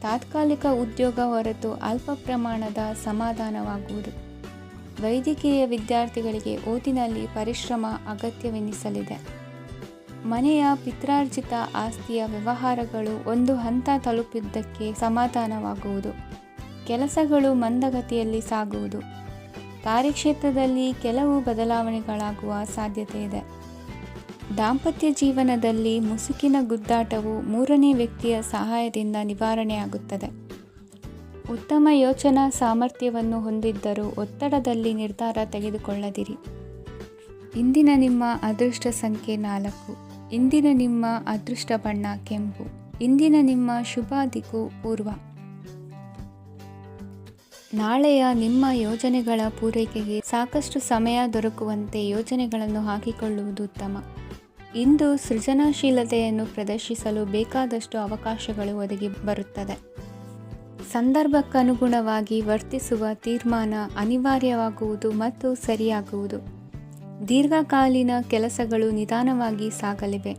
Speaker 1: ತಾತ್ಕಾಲಿಕ ಉದ್ಯೋಗ ಹೊರತು ಅಲ್ಪ ಪ್ರಮಾಣದ ಸಮಾಧಾನವಾಗುವುದು. ವೈದ್ಯಕೀಯ ವಿದ್ಯಾರ್ಥಿಗಳಿಗೆ ಓದಿನಲ್ಲಿ ಪರಿಶ್ರಮ ಅಗತ್ಯವೆನಿಸಲಿದೆ. ಮನೆಯ ಪಿತ್ರಾರ್ಜಿತ ಆಸ್ತಿಯ ವ್ಯವಹಾರಗಳು ಒಂದು ಹಂತ ತಲುಪಿದ್ದಕ್ಕೆ ಸಮಾಧಾನವಾಗುವುದು. ಕೆಲಸಗಳು ಮಂದಗತಿಯಲ್ಲಿ ಸಾಗುವುದು. ಕಾರ್ಯಕ್ಷೇತ್ರದಲ್ಲಿ ಕೆಲವು ಬದಲಾವಣೆಗಳಾಗುವ ಸಾಧ್ಯತೆ ಇದೆ. ದಾಂಪತ್ಯ ಜೀವನದಲ್ಲಿ ಮುಸುಕಿನ ಗುದ್ದಾಟವು 3ನೇ ವ್ಯಕ್ತಿಯ ಸಹಾಯದಿಂದ ನಿವಾರಣೆಯಾಗುತ್ತದೆ. ಉತ್ತಮ ಯೋಚನಾ ಸಾಮರ್ಥ್ಯವನ್ನು ಹೊಂದಿದ್ದರೂ ಒತ್ತಡದಲ್ಲಿ ನಿರ್ಧಾರ ತೆಗೆದುಕೊಳ್ಳದಿರಿ. ಇಂದಿನ ನಿಮ್ಮ ಅದೃಷ್ಟ ಸಂಖ್ಯೆ 4. ಇಂದಿನ ನಿಮ್ಮ ಅದೃಷ್ಟ ಬಣ್ಣ ಕೆಂಪು. ಇಂದಿನ ನಿಮ್ಮ ಶುಭ ದಿಕ್ಕು ಪೂರ್ವ. ನಾಳೆಯ ನಿಮ್ಮ ಯೋಜನೆಗಳ ಪೂರೈಕೆಗೆ ಸಾಕಷ್ಟು ಸಮಯ ದೊರಕುವಂತೆ ಯೋಜನೆಗಳನ್ನು ಹಾಕಿಕೊಳ್ಳುವುದು ಉತ್ತಮ. ಇಂದು ಸೃಜನಶೀಲತೆಯನ್ನು ಪ್ರದರ್ಶಿಸಲು ಬೇಕಾದಷ್ಟು ಅವಕಾಶಗಳು ಒದಗಿ ಬರುತ್ತದೆ. ಸಂದರ್ಭಕ್ಕನುಗುಣವಾಗಿ ವರ್ತಿಸುವ ತೀರ್ಮಾನ ಅನಿವಾರ್ಯವಾಗುವುದು ಮತ್ತು ಸರಿಯಾಗುವುದು. ದೀರ್ಘಕಾಲೀನ ಕೆಲಸಗಳು ನಿಧಾನವಾಗಿ ಸಾಗಲಿವೆ.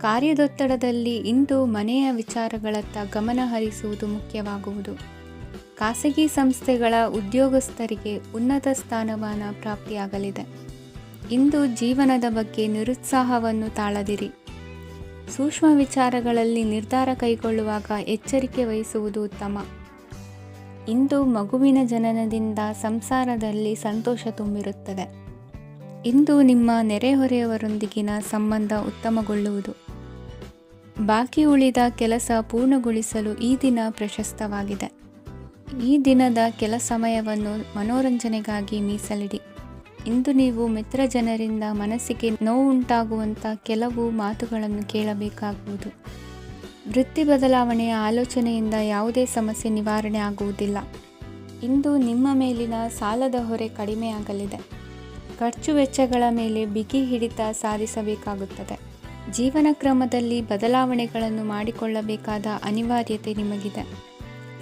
Speaker 1: ಕಾರ್ಯದೊತ್ತಡದಲ್ಲಿ ಇಂದು ಮನೆಯ ವಿಚಾರಗಳತ್ತ ಗಮನ ಹರಿಸುವುದು ಮುಖ್ಯವಾಗುವುದು. ಖಾಸಗಿ ಸಂಸ್ಥೆಗಳ ಉದ್ಯೋಗಸ್ಥರಿಗೆ ಉನ್ನತ ಸ್ಥಾನಮಾನ ಪ್ರಾಪ್ತಿಯಾಗಲಿದೆ. ಇಂದು ಜೀವನದ ಬಗ್ಗೆ ನಿರುತ್ಸಾಹವನ್ನು ತಾಳದಿರಿ. ಸೂಕ್ಷ್ಮ ವಿಚಾರಗಳಲ್ಲಿ ನಿರ್ಧಾರ ಕೈಗೊಳ್ಳುವಾಗ ಎಚ್ಚರಿಕೆ ವಹಿಸುವುದು ಉತ್ತಮ. ಇಂದು ಮಗುವಿನ ಜನನದಿಂದ ಸಂಸಾರದಲ್ಲಿ ಸಂತೋಷ ತುಂಬಿರುತ್ತದೆ. ಇಂದು ನಿಮ್ಮ ನೆರೆಹೊರೆಯವರೊಂದಿಗಿನ ಸಂಬಂಧ ಉತ್ತಮಗೊಳ್ಳುವುದು. ಬಾಕಿ ಉಳಿದ ಕೆಲಸ ಪೂರ್ಣಗೊಳಿಸಲು ಈ ದಿನ ಪ್ರಶಸ್ತವಾಗಿದೆ. ಈ ದಿನದ ಕೆಲ ಸಮಯವನ್ನು ಮನೋರಂಜನೆಗಾಗಿ ಮೀಸಲಿಡಿ. ಇಂದು ನೀವು ಮಿತ್ರ ಜನರಿಂದ ಮನಸ್ಸಿಗೆ ನೋವುಂಟಾಗುವಂಥ ಕೆಲವು ಮಾತುಗಳನ್ನು ಕೇಳಬೇಕಾಗುವುದು. ವೃತ್ತಿ ಬದಲಾವಣೆಯ ಆಲೋಚನೆಯಿಂದ ಯಾವುದೇ ಸಮಸ್ಯೆ ನಿವಾರಣೆ ಆಗುವುದಿಲ್ಲ. ಇಂದು ನಿಮ್ಮ ಮೇಲಿನ ಸಾಲದ ಹೊರೆ ಕಡಿಮೆಯಾಗಲಿದೆ. ಖರ್ಚು ವೆಚ್ಚಗಳ ಮೇಲೆ ಬಿಗಿ ಹಿಡಿತ ಸಾಧಿಸಬೇಕಾಗುತ್ತದೆ. ಜೀವನ ಕ್ರಮದಲ್ಲಿ ಬದಲಾವಣೆಗಳನ್ನು ಮಾಡಿಕೊಳ್ಳಬೇಕಾದ ಅನಿವಾರ್ಯತೆ ನಿಮಗಿದೆ.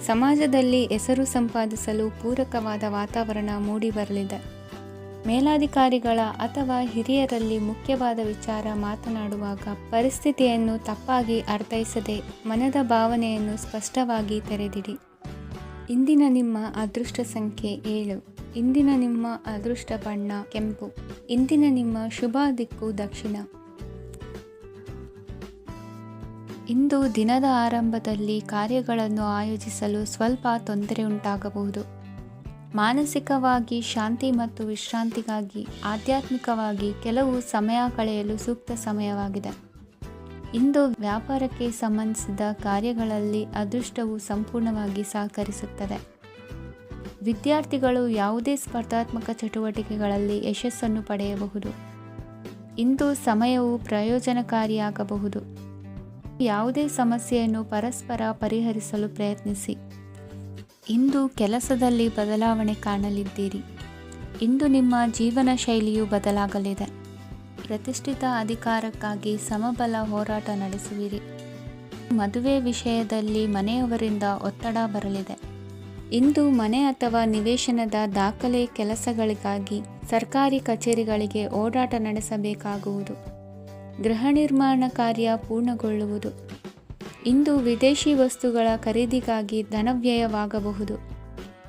Speaker 1: ಸಮಾಜದಲ್ಲಿ ಹೆಸರು ಸಂಪಾದಿಸಲು ಪೂರಕವಾದ ವಾತಾವರಣ ಮೂಡಿಬರಲಿದೆ. ಮೇಲಾಧಿಕಾರಿಗಳ ಅಥವಾ ಹಿರಿಯರಲ್ಲಿ ಮುಖ್ಯವಾದ ವಿಚಾರ ಮಾತನಾಡುವಾಗ ಪರಿಸ್ಥಿತಿಯನ್ನು ತಪ್ಪಾಗಿ ಅರ್ಥೈಸದೆ ಮನದ ಭಾವನೆಯನ್ನು ಸ್ಪಷ್ಟವಾಗಿ ತೆರೆದಿಡಿ. ಇಂದಿನ ನಿಮ್ಮ ಅದೃಷ್ಟ ಸಂಖ್ಯೆ 7. ಇಂದಿನ ನಿಮ್ಮ ಅದೃಷ್ಟ ಬಣ್ಣ ಕೆಂಪು. ಇಂದಿನ ನಿಮ್ಮ ಶುಭ ದಿಕ್ಕು ದಕ್ಷಿಣ. ಇಂದು ದಿನದ ಆರಂಭದಲ್ಲಿ ಕಾರ್ಯಗಳನ್ನು ಆಯೋಜಿಸಲು ಸ್ವಲ್ಪ ತೊಂದರೆ ಉಂಟಾಗಬಹುದು. ಮಾನಸಿಕವಾಗಿ ಶಾಂತಿ ಮತ್ತು ವಿಶ್ರಾಂತಿಗಾಗಿ ಆಧ್ಯಾತ್ಮಿಕವಾಗಿ ಕೆಲವು ಸಮಯ ಕಳೆಯಲು ಸೂಕ್ತ ಸಮಯವಾಗಿದೆ. ಇಂದು ವ್ಯಾಪಾರಕ್ಕೆ ಸಂಬಂಧಿಸಿದ ಕಾರ್ಯಗಳಲ್ಲಿ ಅದೃಷ್ಟವು ಸಂಪೂರ್ಣವಾಗಿ ಸಹಕರಿಸುತ್ತದೆ. ವಿದ್ಯಾರ್ಥಿಗಳು ಯಾವುದೇ ಸ್ಪರ್ಧಾತ್ಮಕ ಚಟುವಟಿಕೆಗಳಲ್ಲಿ ಯಶಸ್ಸನ್ನು ಪಡೆಯಬಹುದು. ಇಂದು ಸಮಯವು ಪ್ರಯೋಜನಕಾರಿಯಾಗಬಹುದು. ಯಾವುದೇ ಸಮಸ್ಯೆಯನ್ನು ಪರಸ್ಪರ ಪರಿಹರಿಸಲು ಪ್ರಯತ್ನಿಸಿ. ಇಂದು ಕೆಲಸದಲ್ಲಿ ಬದಲಾವಣೆ ಕಾಣಲಿದ್ದೀರಿ. ಇಂದು ನಿಮ್ಮ ಜೀವನ ಶೈಲಿಯು ಬದಲಾಗಲಿದೆ. ಪ್ರತಿಷ್ಠಿತ ಅಧಿಕಾರಕ್ಕಾಗಿ ಸಮಬಲ ಹೋರಾಟ ನಡೆಸುವಿರಿ. ಮದುವೆ ವಿಷಯದಲ್ಲಿ ಮನೆಯವರಿಂದ ಒತ್ತಡ ಬರಲಿದೆ. ಇಂದು ಮನೆ ಅಥವಾ ನಿವೇಶನದ ದಾಖಲೆ ಕೆಲಸಗಳಿಗಾಗಿ ಸರ್ಕಾರಿ ಕಚೇರಿಗಳಿಗೆ ಓಡಾಟ ನಡೆಸಬೇಕಾಗುವುದು. ಗೃಹ ನಿರ್ಮಾಣ ಕಾರ್ಯ ಪೂರ್ಣಗೊಳ್ಳುವುದು. ಇಂದು ವಿದೇಶಿ ವಸ್ತುಗಳ ಖರೀದಿಗಾಗಿ ಧನವ್ಯಯವಾಗಬಹುದು.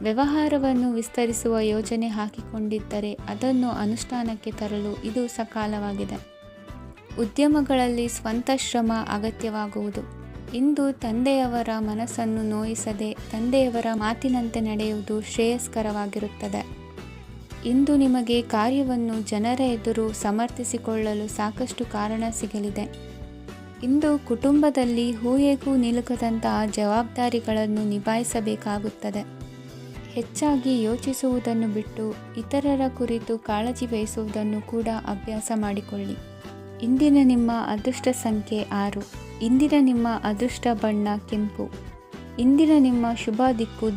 Speaker 1: ವ್ಯವಹಾರವನ್ನು ವಿಸ್ತರಿಸುವ ಯೋಜನೆ ಹಾಕಿಕೊಂಡಿದ್ದರೆ ಅದನ್ನು ಅನುಷ್ಠಾನಕ್ಕೆ ತರಲು ಇದು ಸಕಾಲವಾಗಿದೆ. ಉದ್ಯಮಗಳಲ್ಲಿ ಸ್ವಂತ ಶ್ರಮ ಅಗತ್ಯವಾಗುವುದು. ಇಂದು ತಂದೆಯವರ ಮನಸ್ಸನ್ನು ನೋಯಿಸದೆ ತಂದೆಯವರ ಮಾತಿನಂತೆ ನಡೆಯುವುದು ಶ್ರೇಯಸ್ಕರವಾಗಿರುತ್ತದೆ. ಇಂದು ನಿಮಗೆ ಕಾರ್ಯವನ್ನು ಜನರ ಎದುರು ಸಮರ್ಥಿಸಿಕೊಳ್ಳಲು ಸಾಕಷ್ಟು ಕಾರಣ ಸಿಗಲಿದೆ. ಇಂದು ಕುಟುಂಬದಲ್ಲಿ ಹೂಯೆಗೂ ನಿಲುಕದಂತಹ ಜವಾಬ್ದಾರಿಗಳನ್ನು ನಿಭಾಯಿಸಬೇಕಾಗುತ್ತದೆ. ಹೆಚ್ಚಾಗಿ ಯೋಚಿಸುವುದನ್ನು ಬಿಟ್ಟು ಇತರರ ಕುರಿತು ಕಾಳಜಿ ವಹಿಸುವುದನ್ನು ಕೂಡ ಅಭ್ಯಾಸ ಮಾಡಿಕೊಳ್ಳಿ. ಇಂದಿನ ನಿಮ್ಮ ಅದೃಷ್ಟ ಸಂಖ್ಯೆ 6. ಇಂದಿನ ನಿಮ್ಮ ಅದೃಷ್ಟ ಬಣ್ಣ ಕೆಂಪು. ಇಂದಿನ ನಿಮ್ಮ ಶುಭ ದಿಕ್ಕು